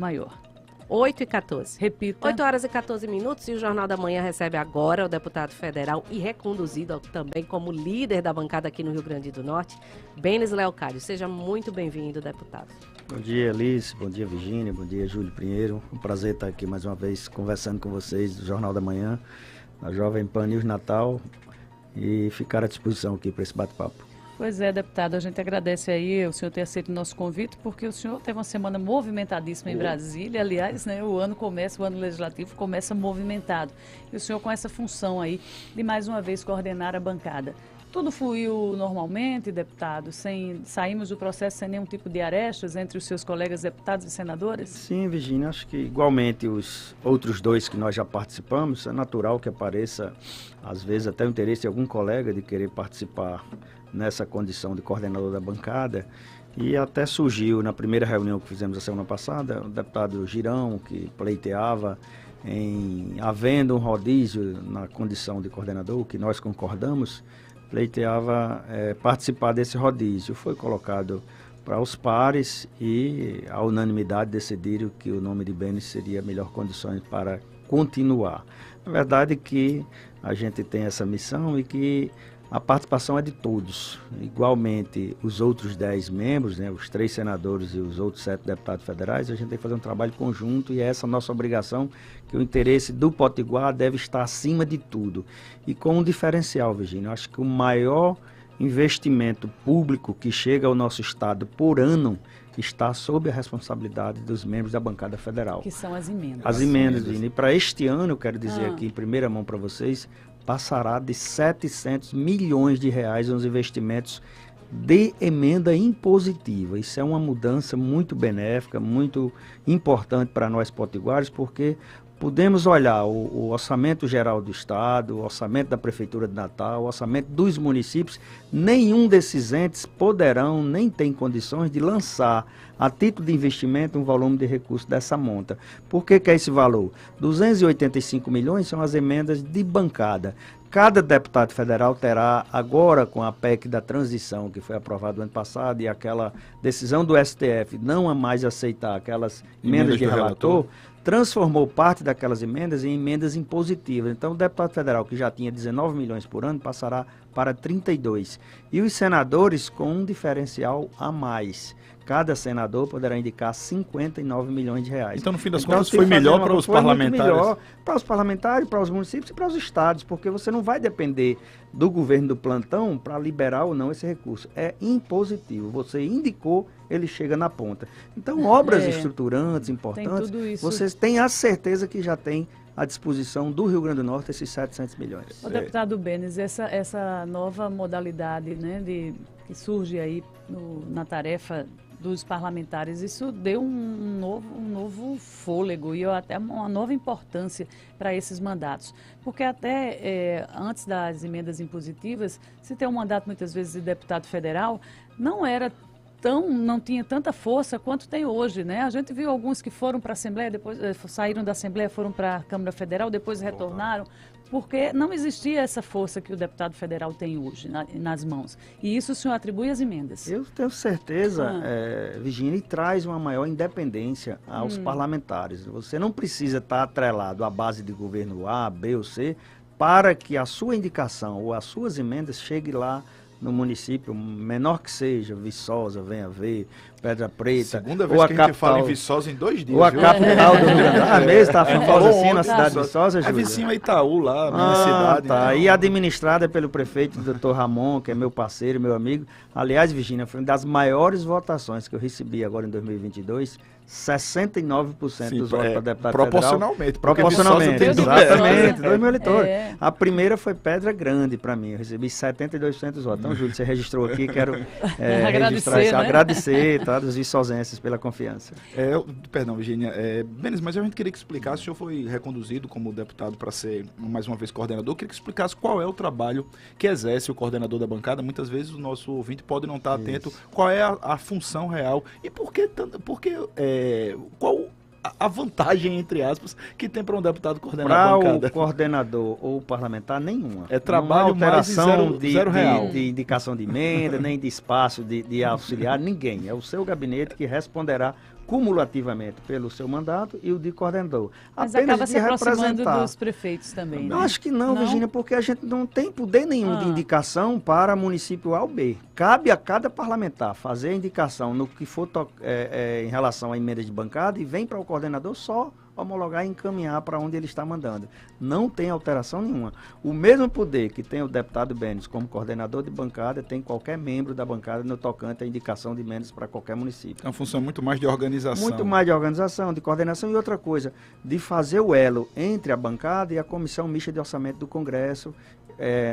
Maior. 8h14. Repita. 8h14 e o Jornal da Manhã recebe agora o deputado federal e reconduzido também como líder da bancada aqui no Rio Grande do Norte, Benes Leocádio. Seja muito bem-vindo, deputado. Bom dia, Alice. Bom dia, Virgínia. Bom dia, Júlio Pinheiro. Um prazer estar aqui mais uma vez conversando com vocês do Jornal da Manhã, na Jovem Pan News Natal, e ficar à disposição aqui para esse bate-papo. Pois é, deputado, a gente agradece aí o senhor ter aceito o nosso convite, porque o senhor teve uma semana movimentadíssima em Brasília. Aliás, né, o ano legislativo começa movimentado. E o senhor com essa função aí de mais uma vez coordenar a bancada. Tudo fluiu normalmente, deputado? Saímos do processo sem nenhum tipo de arestas entre os seus colegas deputados e senadores? Sim, Virgínia, acho que igualmente os outros dois que nós já participamos, é natural que apareça, às vezes, até o interesse de algum colega de querer participar nessa condição de coordenador da bancada, e até surgiu na primeira reunião que fizemos a semana passada, o deputado Girão, que pleiteava havendo um rodízio na condição de coordenador, que nós concordamos, pleiteava participar desse rodízio. Foi colocado para os pares e a unanimidade decidiram que o nome de Benes seria melhor condições para continuar. Na verdade que a gente tem essa missão e que a participação é de todos. Igualmente, os outros 10 membros, né, os 3 senadores e os outros 7 deputados federais, a gente tem que fazer um trabalho conjunto e é essa a nossa obrigação, que o interesse do Potiguar deve estar acima de tudo. E com um diferencial, Virgínia, eu acho que o maior investimento público que chega ao nosso Estado por ano está sob a responsabilidade dos membros da bancada federal. Que são as emendas. As emendas, Virgínia. E para este ano, eu quero dizer aqui em primeira mão para vocês, passará de 700 milhões de reais nos investimentos de emenda impositiva. Isso é uma mudança muito benéfica, muito importante para nós potiguares, porque podemos olhar o orçamento geral do Estado, o orçamento da Prefeitura de Natal, o orçamento dos municípios, nenhum desses entes poderão, nem tem condições de lançar a título de investimento um volume de recursos dessa monta. Por que é esse valor? 285 milhões são as emendas de bancada. Cada deputado federal terá, agora com a PEC da transição, que foi aprovada no ano passado, e aquela decisão do STF não a mais aceitar aquelas emendas de relator, transformou parte daquelas emendas em emendas impositivas. Então, o deputado federal, que já tinha 19 milhões por ano, passará para 32. E os senadores com um diferencial a mais. Cada senador poderá indicar 59 milhões de reais. Então, no fim das contas, foi melhor para os parlamentares? Foi melhor para os parlamentares, para os municípios e para os estados, porque você não vai depender do governo do plantão para liberar ou não esse recurso. É impositivo. Você indicou, ele chega na ponta. Então, obras estruturantes, importantes, vocês têm a certeza que já tem à disposição do Rio Grande do Norte esses 700 milhões. O deputado Benes, essa nova modalidade, né, que surge aí na tarefa dos parlamentares, isso deu um novo fôlego e até uma nova importância para esses mandatos. Porque até antes das emendas impositivas, se tem um mandato muitas vezes de deputado federal, não tinha tanta força quanto tem hoje, né? A gente viu alguns que foram para a Assembleia, depois saíram da Assembleia, foram para a Câmara Federal, depois retornaram, porque não existia essa força que o deputado federal tem hoje nas mãos. E isso o senhor atribui às emendas? Eu tenho certeza, Virgínia, e traz uma maior independência aos parlamentares. Você não precisa estar atrelado à base de governo A, B ou C, para que a sua indicação ou as suas emendas chegue lá no município, menor que seja, Viçosa, Venha Ver, Pedra Preta. Segunda vez que a gente fala em Viçosa em 2 dias. Ou a capital do Rio Grande do Norte. Mesmo, está famosa assim na cidade de Viçosa, Júlio? É vizinho a Itaú lá, minha cidade. Tá. Então. E administrada pelo prefeito Dr. Ramon, que é meu parceiro, meu amigo. Aliás, Virgínia, foi uma das maiores votações que eu recebi agora em 2022. 69% dos votos para deputado proporcionalmente, federal. Proporcionalmente, exatamente, 2 mil eleitores. A primeira foi Pedra Grande para mim, eu recebi 72% dos votos. Então, Júlio, você registrou aqui, quero registrar isso, agradecer os viçosenses pela confiança. Perdão, Virgínia, Benes, mas a gente queria que explicasse, o senhor foi reconduzido como deputado para ser, mais uma vez, coordenador, queria que explicasse qual é o trabalho que exerce o coordenador da bancada. Muitas vezes o nosso ouvinte pode não estar atento, qual é a função real e qual a vantagem, entre aspas, que tem para um deputado coordenar a bancada? Para o coordenador ou parlamentar, nenhuma. É trabalho, alteração zero real. De indicação de emenda, nem de espaço de auxiliar, ninguém. É o seu gabinete que responderá cumulativamente pelo seu mandato e o de coordenador. Mas Apenas acaba de se aproximando representar. dos prefeitos também, né? Eu acho que não, Virgínia, porque a gente não tem poder nenhum de indicação para município A ou B. Cabe a cada parlamentar fazer a indicação no que for em relação à emenda de bancada e vem para o coordenador só homologar e encaminhar para onde ele está mandando. Não tem alteração nenhuma. O mesmo poder que tem o deputado Benes como coordenador de bancada, tem qualquer membro da bancada no tocante à indicação de emendas para qualquer município. É uma função muito mais de organização. Muito mais de organização, de coordenação e outra coisa, de fazer o elo entre a bancada e a Comissão Mista de Orçamento do Congresso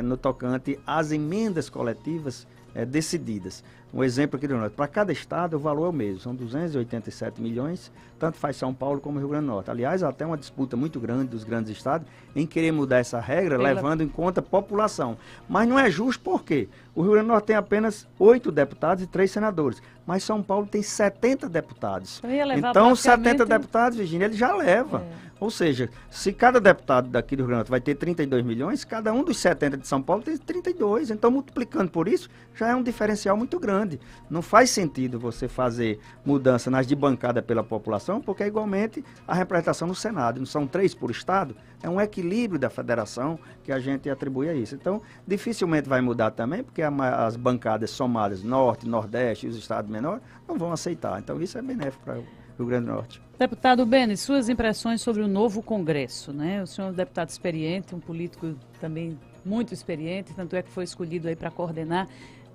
no tocante às emendas coletivas decididas. Um exemplo aqui do Norte, para cada estado o valor é o mesmo, são 287 milhões, tanto faz São Paulo como Rio Grande do Norte. Aliás, há até uma disputa muito grande dos grandes estados em querer mudar essa regra, levando em conta a população. Mas não é justo porque o Rio Grande do Norte tem apenas 8 deputados e 3 senadores, mas São Paulo tem 70 deputados. Então, 70 deputados, Virgínia, ele já leva. Ou seja, se cada deputado daqui do Rio Grande do Norte vai ter 32 milhões, cada um dos 70 de São Paulo tem 32. Então, multiplicando por isso, já é um diferencial muito grande. Não faz sentido você fazer mudança nas de bancada pela população, porque é igualmente a representação no Senado. Não são 3 por estado, é um equilíbrio da federação que a gente atribui a isso. Então, dificilmente vai mudar também, porque as bancadas somadas, Norte, Nordeste e os estados menores, não vão aceitar. Então, isso é benéfico para o Rio Grande do Norte. Deputado Benes, suas impressões sobre o novo Congresso, né? O senhor é um deputado experiente, um político também muito experiente, tanto é que foi escolhido aí para coordenar.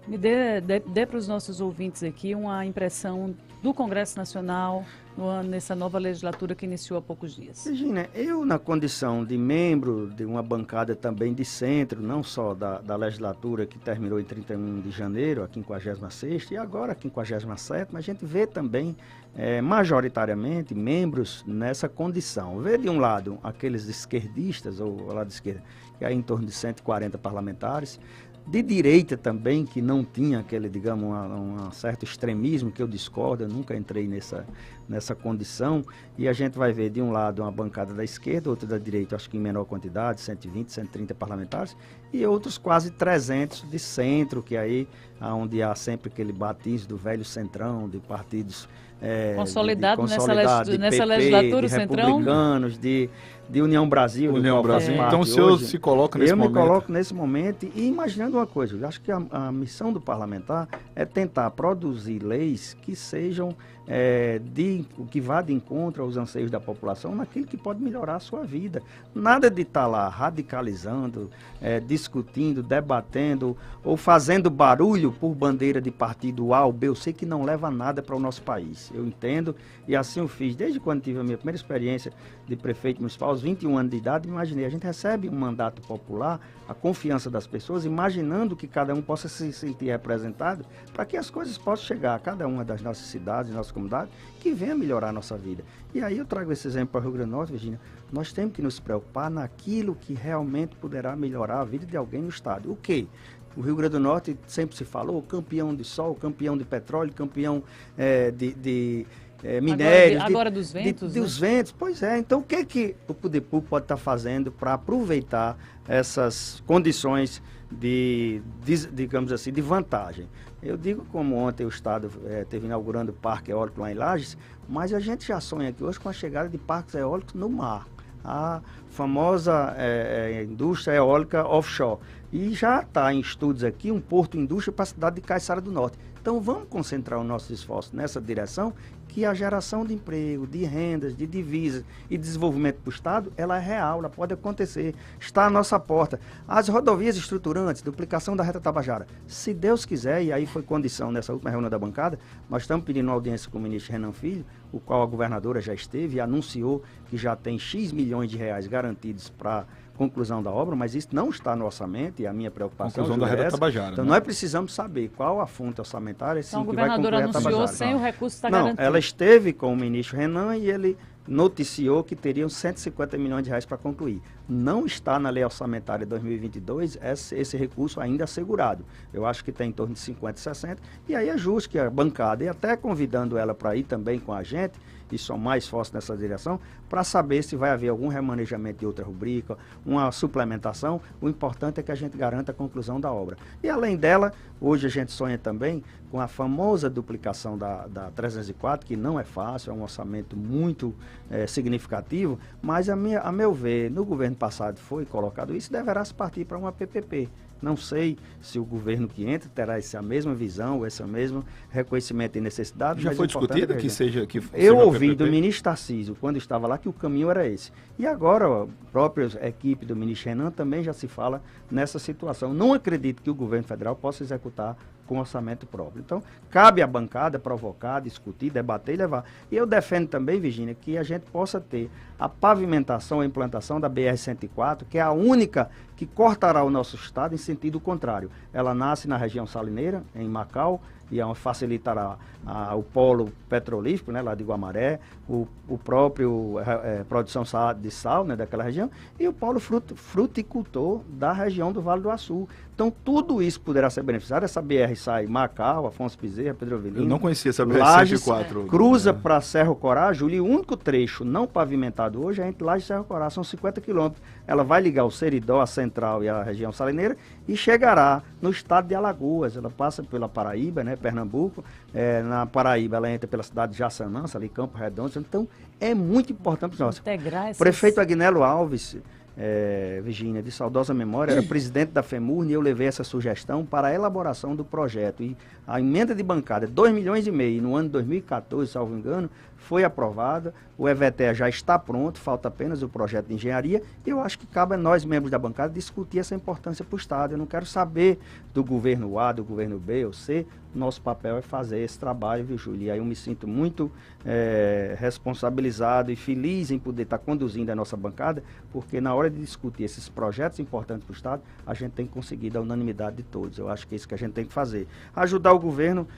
Me dê para os nossos ouvintes aqui uma impressão do Congresso Nacional nessa nova legislatura que iniciou há poucos dias. Virgínia, eu na condição de membro de uma bancada também de centro, não só da legislatura que terminou em 31 de janeiro, a 56ª, e agora a 57ª, a gente vê também majoritariamente membros nessa condição. Vê de um lado aqueles esquerdistas, ou ao lado de esquerda, que é em torno de 140 parlamentares, de direita também, que não tinha aquele, digamos, um certo extremismo, que eu discordo, eu nunca entrei nessa condição, e a gente vai ver de um lado uma bancada da esquerda, outra da direita, acho que em menor quantidade, 120, 130 parlamentares, e outros quase 300 de centro, que aí, onde há sempre aquele batismo do velho centrão, de partidos consolidado nessa PP, legislatura, de o Centrão? Republicanos, de União Brasil. União Brasil. Então o senhor se coloca nesse momento? Eu me coloco nesse momento e imaginando uma coisa, eu acho que a missão do parlamentar é tentar produzir leis que sejam que vá de encontro aos anseios da população naquilo que pode melhorar a sua vida. Nada de estar lá radicalizando, discutindo, debatendo ou fazendo barulho por bandeira de partido A ou B. Eu sei que não leva nada para o nosso país. Eu entendo e assim eu fiz. Desde quando tive a minha primeira experiência de prefeito municipal, aos 21 anos de idade, imaginei. A gente recebe um mandato popular, a confiança das pessoas, imaginando que cada um possa se sentir representado para que as coisas possam chegar a cada uma das nossas cidades, nossas comunidades, que venha melhorar a nossa vida. E aí eu trago esse exemplo para o Rio Grande do Norte, Virgínia. Nós temos que nos preocupar naquilo que realmente poderá melhorar a vida de alguém no estado. O quê? O Rio Grande do Norte sempre se falou campeão de sol, campeão de petróleo, campeão de minérios. Agora dos ventos. Dos ventos, pois é. Então o que o poder público pode estar fazendo para aproveitar essas condições digamos assim, de vantagem? Eu digo como ontem o Estado esteve inaugurando o Parque Eólico lá em Lages, mas a gente já sonha aqui hoje com a chegada de parques eólicos no mar. A famosa indústria eólica offshore. E já está em estudos aqui um porto indústria para a cidade de Caiçara do Norte. Então vamos concentrar o nosso esforço nessa direção, que a geração de emprego, de rendas, de divisas e desenvolvimento para o Estado, ela é real, ela pode acontecer, está à nossa porta. As rodovias estruturantes, duplicação da reta Tabajara, se Deus quiser, e aí foi condição nessa última reunião da bancada, nós estamos pedindo uma audiência com o ministro Renan Filho, o qual a governadora já esteve e anunciou que já tem X milhões de reais garantidos para conclusão da obra, mas isso não está no orçamento e a minha preocupação conclusão da reta Tabajara. Então nós precisamos saber qual a fonte orçamentária então, que vai concluir a Tabajara. Então o governador anunciou sem o recurso estar garantido. Garantido. Ela esteve com o ministro Renan e ele noticiou que teriam 150 milhões de reais para concluir. Não está na lei orçamentária de 2022 esse recurso ainda assegurado. Eu acho que está em torno de 50, 60, e aí é justo que a bancada, e até convidando ela para ir também com a gente, e somar esforço nessa direção, para saber se vai haver algum remanejamento de outra rubrica, uma suplementação. O importante é que a gente garanta a conclusão da obra. E além dela, hoje a gente sonha também com a famosa duplicação da 304, que não é fácil, é um orçamento muito significativo, mas a meu ver, no governo passado foi colocado isso, deverá se partir para uma PPP. Não sei se o governo que entra terá essa mesma visão, esse mesmo reconhecimento de necessidade. Já foi discutido que seja eu ouvi do ministro Tarcísio, quando estava lá, que o caminho era esse. E agora, a própria equipe do ministro Renan também já se fala nessa situação. Não acredito que o governo federal possa executar com orçamento próprio. Então, cabe à bancada provocar, discutir, debater e levar. E eu defendo também, Virgínia, que a gente possa ter a pavimentação, a implantação da BR-104, que é a única que cortará o nosso estado em sentido contrário. Ela nasce na região salineira, em Macau, e facilitará o polo petrolífero, né, lá de Guamaré, o próprio produção de sal, né, daquela região, e o polo fruticultor da região do Vale do Açu. Então, tudo isso poderá ser beneficiado. Essa BR sai Macau, Afonso Bezerra, Pedro Avelino. Eu não conhecia essa BR-104. Cruza para Serra Corá, Júlio, e o único trecho não pavimentado hoje é entre Laje e Serra Corá, são 50 quilômetros. Ela vai ligar o Seridó, a Central e a região salineira e chegará no estado de Alagoas. Ela passa pela Paraíba, né, Pernambuco. Na Paraíba, ela entra pela cidade de Jaçanã, ali Campo Redondo. Então, é muito importante para nós. O prefeito Agnello Alves, Virgínia, de saudosa memória, era presidente da FEMURN, e eu levei essa sugestão para a elaboração do projeto. E a emenda de bancada, 2,5 milhões, no ano de 2014, salvo engano, foi aprovada. O EVTE já está pronto, falta apenas o projeto de engenharia. E eu acho que cabe a nós, membros da bancada, discutir essa importância para o Estado. Eu não quero saber do governo A, do governo B ou C. Nosso papel é fazer esse trabalho, viu, Júlia? E aí eu me sinto muito responsabilizado e feliz em poder estar conduzindo a nossa bancada, porque na hora de discutir esses projetos importantes para o Estado, a gente tem que conseguir a unanimidade de todos. Eu acho que é isso que a gente tem que fazer. Ajudar o governo,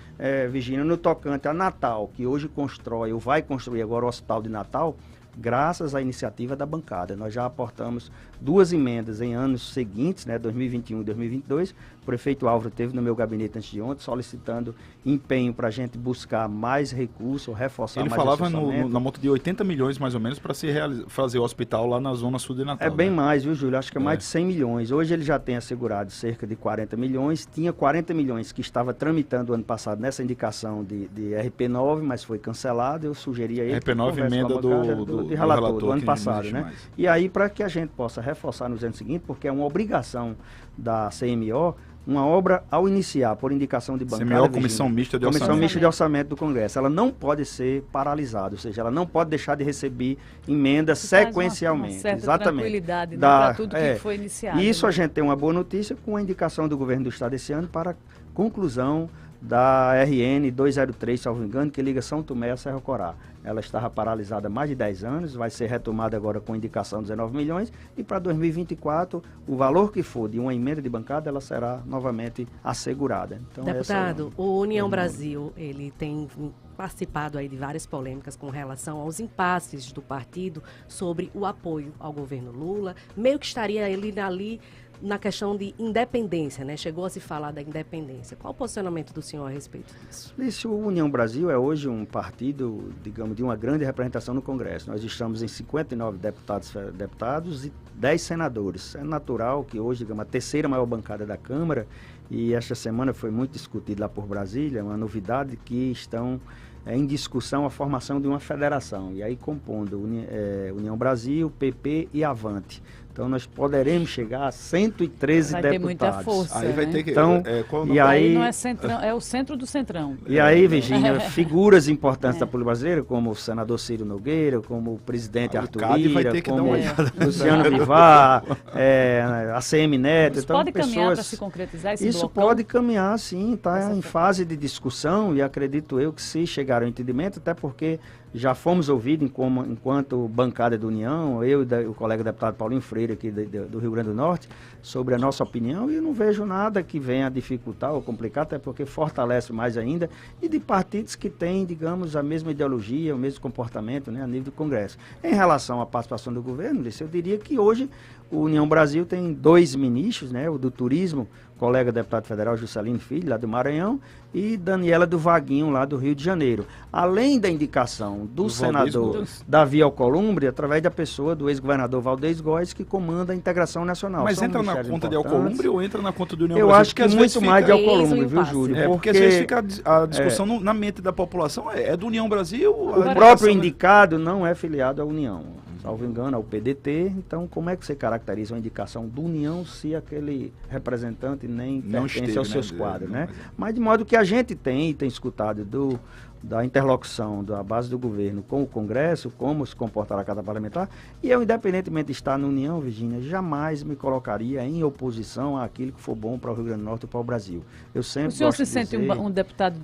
Virgínia, no tocante a Natal, que hoje constrói, ou vai construir agora o Hospital de Natal, graças à iniciativa da bancada. Nós já aportamos 2 emendas em anos seguintes, né, 2021 e 2022. O prefeito Álvaro esteve no meu gabinete antes de ontem, solicitando empenho para a gente buscar mais recursos, reforçar mais recursos. Ele falava na monta de 80 milhões, mais ou menos, para se fazer o hospital lá na zona sul de Natal. É bem mais, viu, Júlio? Acho que é mais de 100 milhões. Hoje ele já tem assegurado cerca de 40 milhões. Tinha 40 milhões que estava tramitando ano passado nessa indicação de RP9, mas foi cancelado. Eu sugeri a ele... RP9, emenda do relator do ano passado, né? E aí, para que a gente possa reforçar nos anos seguintes, porque é uma obrigação da CMO, uma obra, ao iniciar, por indicação de bancada... CMO, Comissão Mista de Orçamento. Comissão Mista de Orçamento do Congresso. Ela não pode ser paralisada, ou seja, ela não pode deixar de receber emendas sequencialmente. Uma certa exatamente. Tranquilidade, né, para tudo que foi iniciado. E isso, né? A gente tem uma boa notícia com a indicação do governo do Estado esse ano para conclusão da RN 203, salvo engano, que liga São Tomé a Serra Corá. Ela estava paralisada há mais de 10 anos, vai ser retomada agora com indicação de 19 milhões, e para 2024, o valor que for de uma emenda de bancada, ela será novamente assegurada. Então, deputado, o União Brasil, ele tem participado aí de várias polêmicas com relação aos impasses do partido sobre o apoio ao governo Lula, meio que estaria ele ali na questão de independência, né? Chegou a se falar da independência. Qual o posicionamento do senhor a respeito disso? O União Brasil é hoje um partido, digamos, de uma grande representação no Congresso. Nós estamos em 59 deputados e 10 senadores. É natural que hoje, digamos, a terceira maior bancada da Câmara, e esta semana foi muito discutido lá por Brasília, uma novidade que estão em discussão a formação de uma federação, e aí compondo União Brasil, PP e Avante. Então nós poderemos chegar a 113 vai deputados. Vai ter muita força, aí vai ter que... Então, e aí não é centrão, é o centro do centrão. E aí, Virgínia, figuras importantes da política brasileira, como o senador Ciro Nogueira, como o presidente Arthur Lira, como Luciano Bivar, a CM Neto. Isso então, pode caminhar para se concretizar esse Isso blocão? pode caminhar, sim, está em fase de discussão, e acredito eu que se chegar ao entendimento, até porque já fomos ouvidos enquanto bancada da União, eu e o colega deputado Paulinho Freire aqui do Rio Grande do Norte, sobre a nossa opinião, e eu não vejo nada que venha dificultar ou complicar, até porque fortalece mais ainda, e de partidos que têm, digamos, a mesma ideologia, o mesmo comportamento, né, a nível do Congresso. Em relação à participação do governo, eu diria que hoje o União Brasil tem 2 ministros, né, o do Turismo, colega deputado federal Juscelino Filho, lá do Maranhão, e Daniela do Vaguinho, lá do Rio de Janeiro. Além da indicação do senador Davi Alcolumbre, através da pessoa do ex-governador Valdez Góes, que comanda a integração nacional. Mas entra na conta de Alcolumbre ou entra na conta do União Eu Brasil? acho que é muito mais de Alcolumbre, viu, Júlio? Porque às vezes fica a discussão na mente da população, é do União Brasil? O próprio indicado não é filiado à União, salvo engano, ao PDT. Então, como é que você caracteriza uma indicação do União se aquele representante nem pertence aos seus quadros, né? Mas de modo que a gente tem escutado da interlocução da base do governo com o Congresso, como se comportará cada parlamentar, e eu, independentemente de estar na União, Virgínia, jamais me colocaria em oposição àquilo que for bom para o Rio Grande do Norte e para o Brasil. Eu sempre O senhor se sente um deputado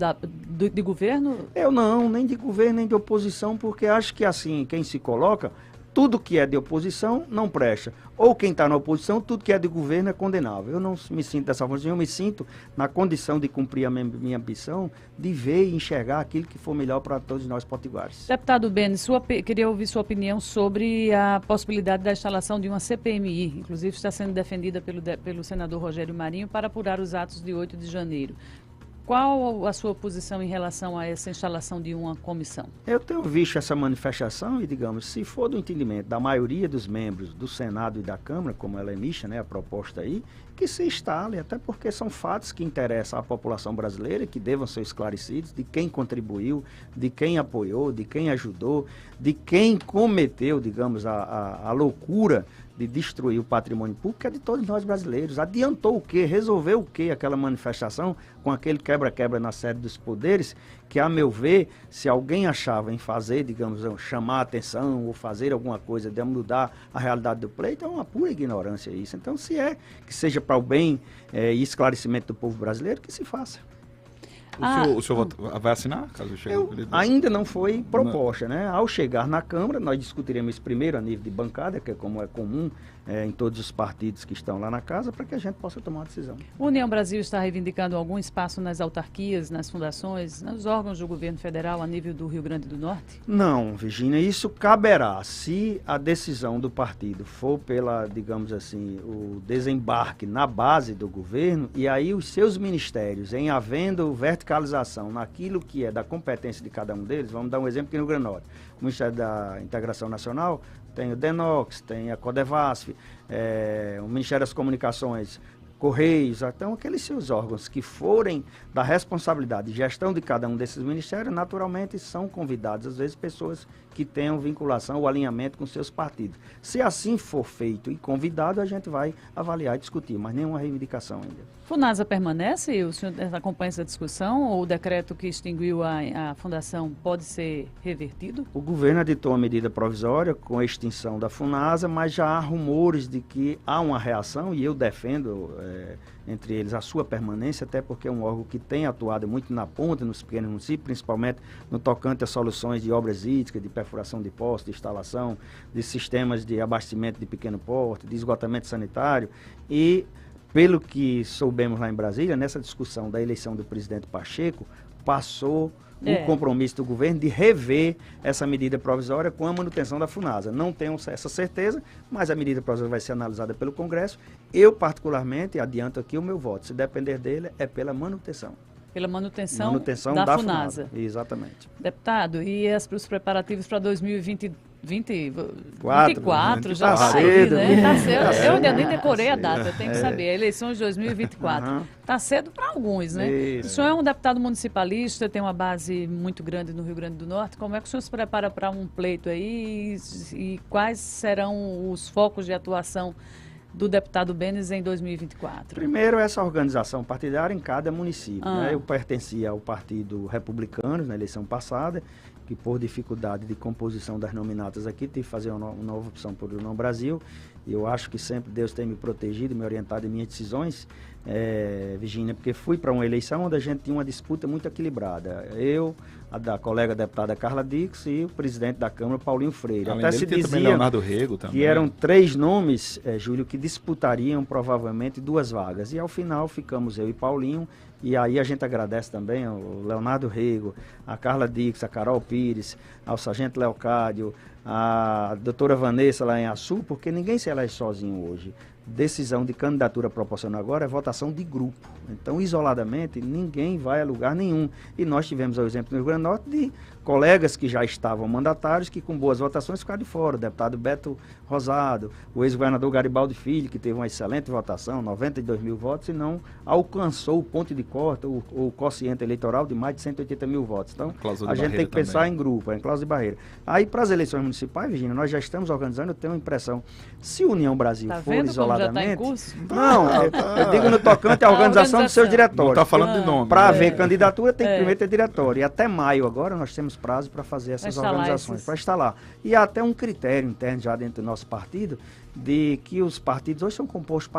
de governo? Eu não, nem de governo, nem de oposição, porque acho que assim, quem se coloca, tudo que é de oposição não presta. Ou quem está na oposição, tudo que é de governo é condenável. Eu não me sinto dessa forma, eu me sinto na condição de cumprir a minha ambição, de ver e enxergar aquilo que for melhor para todos nós potiguares. Deputado Benes, queria ouvir sua opinião sobre a possibilidade da instalação de uma CPMI, inclusive está sendo defendida pelo senador Rogério Marinho, para apurar os atos de 8 de janeiro. Qual a sua posição em relação a essa instalação de uma comissão? Eu tenho visto essa manifestação e, digamos, se for do entendimento da maioria dos membros do Senado e da Câmara, como ela é mista, né, a proposta aí, que se instale, até porque são fatos que interessam à população brasileira, que devam ser esclarecidos, de quem contribuiu, de quem apoiou, de quem ajudou, de quem cometeu, digamos, a loucura de destruir o patrimônio público, que é de todos nós brasileiros. Adiantou o quê? Resolveu o quê aquela manifestação com aquele quebra-quebra na sede dos poderes, que, a meu ver, se alguém achava em fazer, digamos, chamar a atenção ou fazer alguma coisa de mudar a realidade do pleito, é uma pura ignorância isso. Então, se é que seja para o bem e esclarecimento do povo brasileiro, que se faça. O senhor vai assinar, caso chegue? Ainda não foi proposta, né? Ao chegar na Câmara, nós discutiremos isso primeiro a nível de bancada, que é como é comum em todos os partidos que estão lá na casa, para que a gente possa tomar uma decisão. O União Brasil está reivindicando algum espaço nas autarquias, nas fundações, nos órgãos do governo federal a nível do Rio Grande do Norte? Não, Virgínia, isso caberá se a decisão do partido for pela, digamos assim, o desembarque na base do governo, e aí os seus ministérios, em havendo verticalização naquilo que é da competência de cada um deles. Vamos dar um exemplo aqui no Rio Grande do Norte. O Ministério da Integração Nacional tem o DENOX, tem a Codevasf, o Ministério das Comunicações, Correios, então aqueles seus órgãos que forem da responsabilidade de gestão de cada um desses ministérios, naturalmente são convidados, às vezes, pessoas que tenham vinculação ou alinhamento com seus partidos. Se assim for feito e convidado, a gente vai avaliar e discutir, mas nenhuma reivindicação ainda. FUNASA permanece? O senhor acompanha essa discussão? Ou o decreto que extinguiu a fundação pode ser revertido? O governo editou uma medida provisória com a extinção da FUNASA, mas já há rumores de que há uma reação, e eu defendo, entre eles, a sua permanência, até porque é um órgão que tem atuado muito na ponta, nos pequenos municípios, principalmente no tocante a soluções de obras hídricas, de perfuração de poços, de instalação de sistemas de abastecimento de pequeno porte, de esgotamento sanitário. E, pelo que soubemos lá em Brasília, nessa discussão da eleição do presidente Pacheco, passou o compromisso do governo de rever essa medida provisória com a manutenção da FUNASA. Não tenho essa certeza, mas a medida provisória vai ser analisada pelo Congresso. Eu, particularmente, adianto aqui o meu voto. Se depender dele, é pela manutenção. Pela manutenção da FUNASA. Exatamente. Deputado, e os preparativos para 2024 já está cedo, né? Tá cedo. Eu ainda nem decorei a data, tem que saber. A eleição de 2024. Está cedo para alguns, né? Isso. O senhor é um deputado municipalista, tem uma base muito grande no Rio Grande do Norte. Como é que o senhor se prepara para um pleito aí e quais serão os focos de atuação do deputado Benes em 2024? Primeiro, essa organização partidária em cada município. Né? Eu pertencia ao Partido Republicano na eleição passada, que por dificuldade de composição das nominatas aqui, tive que fazer uma nova opção por União Brasil. E eu acho que sempre Deus tem me protegido, me orientado em minhas decisões, Virgínia, porque fui para uma eleição onde a gente tinha uma disputa muito equilibrada. Eu, a da colega deputada Carla Dix e o presidente da Câmara, Paulinho Freire. Além até dele, se tem também dizia Leonardo Rego também, que eram 3 nomes, Júlio, que disputariam provavelmente 2 vagas. E ao final ficamos eu e Paulinho. E aí a gente agradece também ao Leonardo Rego, a Carla Dix, a Carol Pires, ao Sargento Leocádio, a doutora Vanessa lá em Açu, porque ninguém se elege sozinho hoje. decisão de candidatura proporcional agora é votação de grupo. Então, isoladamente, ninguém vai a lugar nenhum. E nós tivemos o exemplo no Rio Grande do Norte de colegas que já estavam mandatários, que com boas votações ficaram de fora. O deputado Beto Rosado, o ex-governador Garibaldi Filho, que teve uma excelente votação, 92 mil votos, e não alcançou o ponto de corte, o quociente eleitoral de mais de 180 mil votos. Então, a gente tem que pensar em grupo, em cláusula de barreira. Aí, para as eleições municipais, Virginia, nós já estamos organizando, eu tenho a impressão, se União Brasil for isoladamente... Já tá em curso? Não, eu digo no tocante à organização do seu diretório. Não está falando de nome. Para haver candidatura, tem que primeiro ter diretório. E até maio agora nós temos prazo para fazer essas organizações, para instalar. E há até um critério interno já dentro do nosso partido, de que os partidos hoje são compostos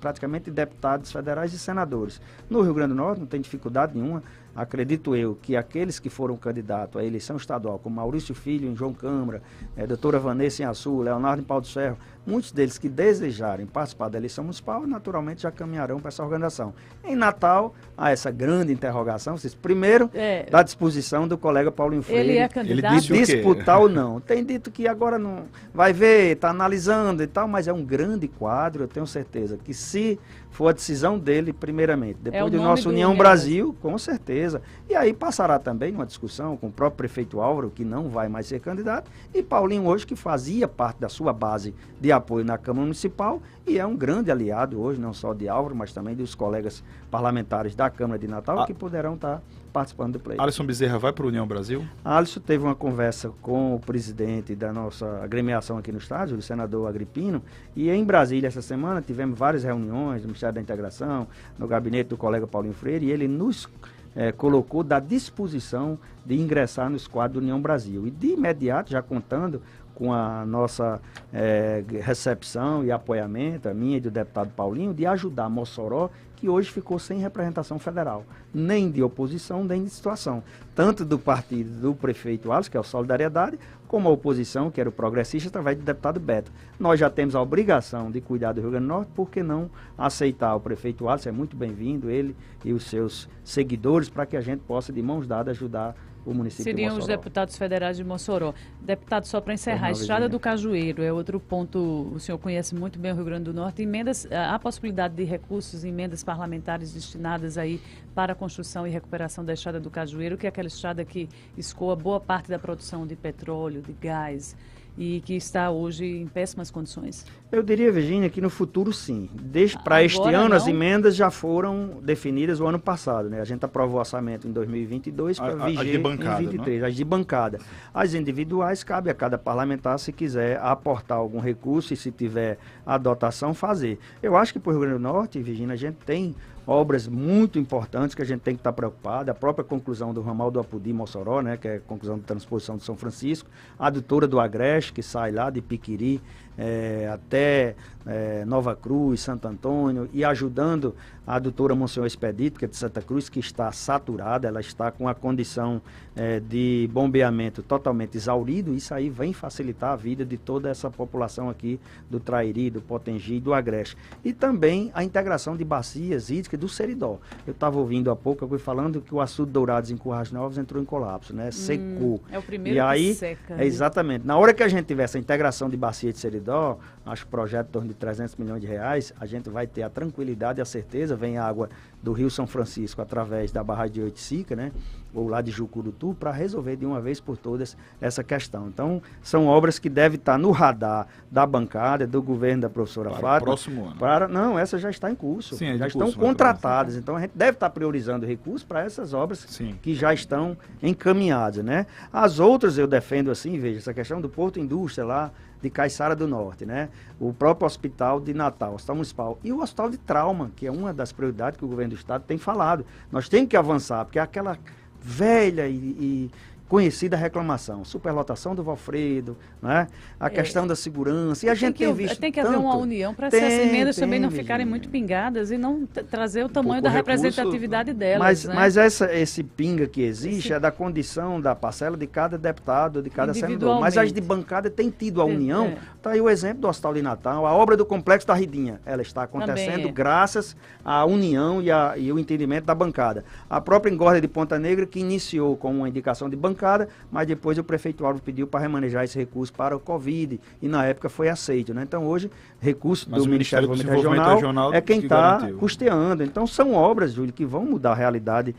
praticamente de deputados federais e senadores. No Rio Grande do Norte não tem dificuldade nenhuma. Acredito eu que aqueles que foram candidatos à eleição estadual, como Maurício Filho em João Câmara, doutora Vanessa em Açu, Leonardo em Pau do Ferro, muitos deles que desejarem participar da eleição municipal, naturalmente já caminharão para essa organização. Em Natal, há essa grande interrogação, primeiro, da disposição do colega Paulinho Freire. Ele é candidato? De disputar ou não. Tem dito que agora não vai ver, está analisando e tal, mas é um grande quadro, eu tenho certeza que se for a decisão dele, primeiramente, depois do nosso União Brasil, com certeza. E aí passará também uma discussão com o próprio prefeito Álvaro, que não vai mais ser candidato, e Paulinho hoje, que fazia parte da sua base de apoio na Câmara Municipal, e é um grande aliado hoje, não só de Álvaro, mas também dos colegas parlamentares da Câmara de Natal, que poderão estar participando do pleito. Alisson Bezerra vai para a União Brasil? Alisson teve uma conversa com o presidente da nossa agremiação aqui no estado, o senador Agripino, e em Brasília essa semana tivemos várias reuniões no Ministério da Integração, no gabinete do colega Paulinho Freire, e ele nos colocou da disposição de ingressar nos quadros do União Brasil. E de imediato, já contando com a nossa recepção e apoiamento, a minha e do deputado Paulinho, de ajudar Mossoró, que hoje ficou sem representação federal, nem de oposição, nem de situação. Tanto do partido do prefeito Alisson, que é o Solidariedade, como a oposição, que era o Progressista, através do deputado Beto. Nós já temos a obrigação de cuidar do Rio Grande do Norte, por que não aceitar o prefeito Alisson? É muito bem-vindo, ele e os seus seguidores, para que a gente possa, de mãos dadas, ajudar o município Seriam de Mossoró. Os deputados federais de Mossoró. Deputado, só para encerrar, a Estrada do Cajueiro é outro ponto, o senhor conhece muito bem o Rio Grande do Norte, emendas, há possibilidade de recursos, emendas parlamentares destinadas aí para a construção e recuperação da Estrada do Cajueiro, que é aquela estrada que escoa boa parte da produção de petróleo, de gás, e que está hoje em péssimas condições? Eu diria, Virginia, que no futuro sim. Para este ano, não? As emendas já foram definidas o ano passado, né? A gente aprovou o orçamento em 2022 para viger em 2023, as de bancada. As individuais, cabe a cada parlamentar, se quiser aportar algum recurso e se tiver a dotação, fazer. Eu acho que para o Rio Grande do Norte, Virginia, a gente tem obras muito importantes que a gente tem que estar preocupado. A própria conclusão do ramal do Apodi Mossoró, né, que é a conclusão de transposição de São Francisco, a adutora do Agreste, que sai lá de Piquiri até Nova Cruz, Santo Antônio, e ajudando a adutora Monsenhor Expedito, que é de Santa Cruz, que está saturada, ela está com a condição de bombeamento totalmente exaurido. Isso aí vem facilitar a vida de toda essa população aqui do Trairi, do Potengi e do Agreste. E também a integração de bacias hídricas do Seridó. Eu estava ouvindo há pouco, eu fui falando que o açude Dourados em Currais Novos entrou em colapso, né? Secou. É o primeiro que seca. Exatamente. Na hora que a gente tiver essa integração de bacia de Seridó, acho que o projeto em torno de 300 milhões de reais, a gente vai ter a tranquilidade e a certeza, vem água do Rio São Francisco através da barragem de Oiticica, né? Ou lá de Jucurutu, para resolver de uma vez por todas essa questão. Então, são obras que devem estar no radar da bancada, do governo da professora Fátima. Próximo ano. Não, essa já está em curso. Sim, já estão contratadas. Então, a gente deve estar priorizando recursos para essas obras que já estão encaminhadas, né? As outras eu defendo assim, veja, essa questão do Porto Indústria lá de Caiçara do Norte, né? O próprio hospital de Natal, o hospital municipal, e o hospital de trauma, que é uma das prioridades que o governo do estado tem falado. Nós temos que avançar, porque é aquela velha e conhecida reclamação, superlotação do Valfredo, né? A questão da segurança, e a gente tem visto tem que haver uma união para essas emendas também não ficarem muito pingadas e não trazer o tamanho da representatividade delas. Mas esse pinga que existe é da condição da parcela de cada deputado, de cada senador. Mas as de bancada têm tido a união. Está aí o exemplo do Hospital de Natal, a obra do Complexo da Ridinha. Ela está acontecendo graças à união e o entendimento da bancada. A própria engorda de Ponta Negra, que iniciou com uma indicação de bancada, bancada, mas depois o prefeito Álvaro pediu para remanejar esse recurso para o Covid, e na época foi aceito, né? Então hoje, recurso do Ministério do Desenvolvimento Regional é quem está custeando. Então são obras, Júlio, que vão mudar a realidade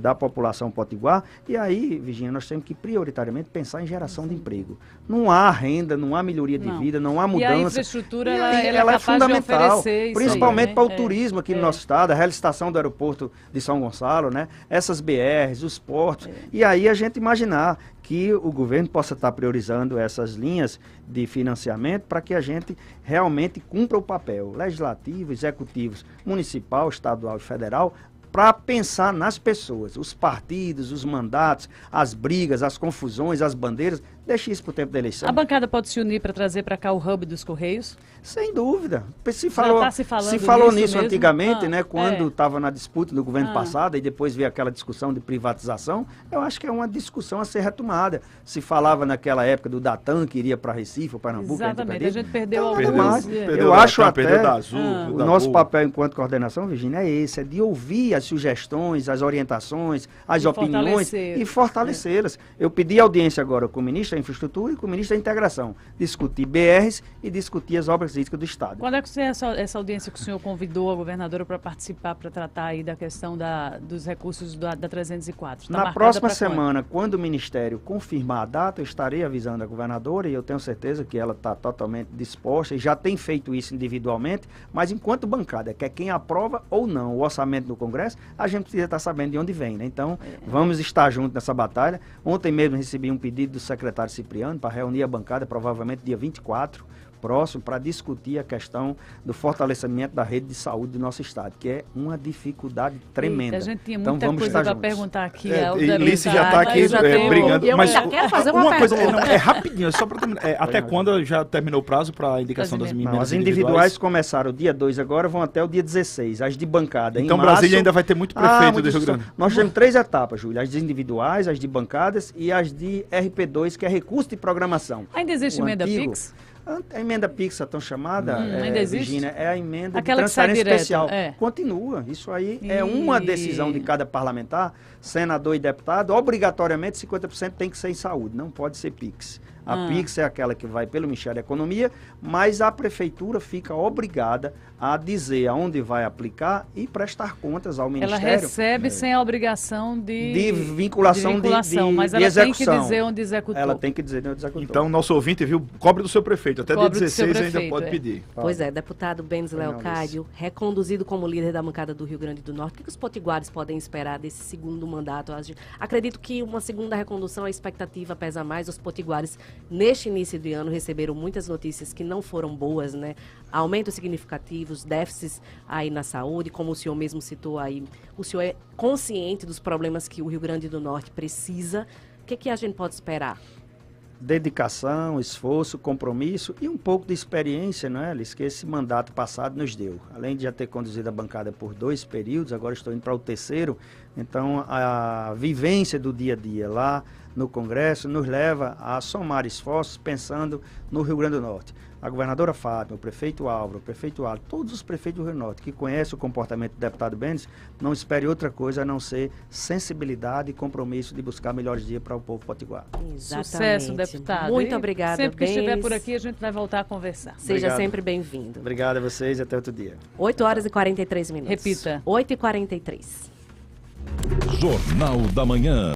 da população potiguar, e aí, Virginia, nós temos que prioritariamente pensar em geração de emprego. Não há renda, não há melhoria de vida, não há mudança. E a infraestrutura, ela é fundamental, principalmente para o né? turismo aqui no nosso estado, a relicitação do aeroporto de São Gonçalo, né? Essas BRs, os portos, e aí a gente imaginar que o governo possa estar priorizando essas linhas de financiamento para que a gente realmente cumpra o papel legislativo, executivo, municipal, estadual e federal, para pensar nas pessoas, os partidos, os mandatos, as brigas, as confusões, as bandeiras. Deixe isso para o tempo da eleição. A bancada pode se unir para trazer para cá o hub dos Correios? Sem dúvida. Se se falou nisso mesmo? antigamente, né, quando estava na disputa do governo passado e depois veio aquela discussão de privatização, eu acho que é uma discussão a ser retomada. Se falava naquela época do Datan, que iria para Recife ou Pernambuco. Exatamente, a gente perdeu então, alguns. Eu acho até da Azul, o nosso papel enquanto coordenação, Virginia, é esse, é de ouvir as sugestões, as orientações, as opiniões e fortalecê-las. Eu pedi audiência agora com o ministro da Infraestrutura e com o ministro da Integração, discutir BRs e discutir as obras críticas do Estado. Quando é que essa audiência que o senhor convidou a governadora para participar, para tratar aí da questão dos recursos da 304? Na próxima semana, quando o Ministério confirmar a data, eu estarei avisando a governadora e eu tenho certeza que ela está totalmente disposta e já tem feito isso individualmente, mas enquanto bancada, que é quem aprova ou não o orçamento do Congresso, a gente precisa estar sabendo de onde vem, né? Então, vamos estar juntos nessa batalha. Ontem mesmo recebi um pedido do secretário Cipriano para reunir a bancada, provavelmente dia 24, próximo, para discutir a questão do fortalecimento da rede de saúde do nosso estado, que é uma dificuldade tremenda. A gente tinha então, muita coisa para perguntar aqui. Lícia já está aqui brigando. Mas já quero fazer uma coisa, pergunta. Rapidinho, só para terminar. Até quando já terminou o prazo para a indicação das emendas as individuais começaram o dia 2 agora, vão até o dia 16, as de bancada. Então, em março, Brasília ainda vai ter muito prefeito do Rio Grande. Nós temos 3 etapas, Júlio, as de individuais, as de bancadas e as de RP2, que é recurso de programação. Ainda existe emenda PIX? A emenda PIX, a tão chamada, ainda existe? Virginia, é a emenda Aquela de transferência direto, especial. Continua. Isso aí é uma decisão de cada parlamentar, senador e deputado. Obrigatoriamente, 50% tem que ser em saúde, não pode ser PIX. A PIX é aquela que vai pelo Ministério da Economia, mas a prefeitura fica obrigada a dizer aonde vai aplicar e prestar contas ao Ministério. Ela recebe sem a obrigação de vinculação, mas ela execução. tem que dizer onde executou. Ela tem que dizer onde executou. Então, nosso ouvinte, viu, cobre do seu prefeito. Até dia 16 ainda pode pedir. Pois é, deputado Benes Leocádio, reconduzido como líder da bancada do Rio Grande do Norte, o que os potiguares podem esperar desse segundo mandato? Acredito que uma segunda recondução, a expectativa pesa mais. Os potiguares, neste início de ano, receberam muitas notícias que não foram boas, né? Aumentos significativos, déficits aí na saúde, como o senhor mesmo citou aí. O senhor é consciente dos problemas que o Rio Grande do Norte precisa. O que a gente pode esperar? Dedicação, esforço, compromisso e um pouco de experiência, não é, Alice, que esse mandato passado nos deu. Além de já ter conduzido a bancada por 2 períodos, agora estou indo para o 3º, então a vivência do dia a dia lá no Congresso nos leva a somar esforços pensando no Rio Grande do Norte. A governadora Fátima, o prefeito Álvaro, todos os prefeitos do Rio Norte que conhecem o comportamento do deputado Benes, não espere outra coisa a não ser sensibilidade e compromisso de buscar melhores dias para o povo potiguar. Exatamente. Sucesso, deputado. Muito obrigada, Sempre que Benes. estiver por aqui, a gente vai voltar a conversar. Seja sempre bem-vindo. Obrigado a vocês e até outro dia. 8h43. Repita. 8h43. Jornal da Manhã.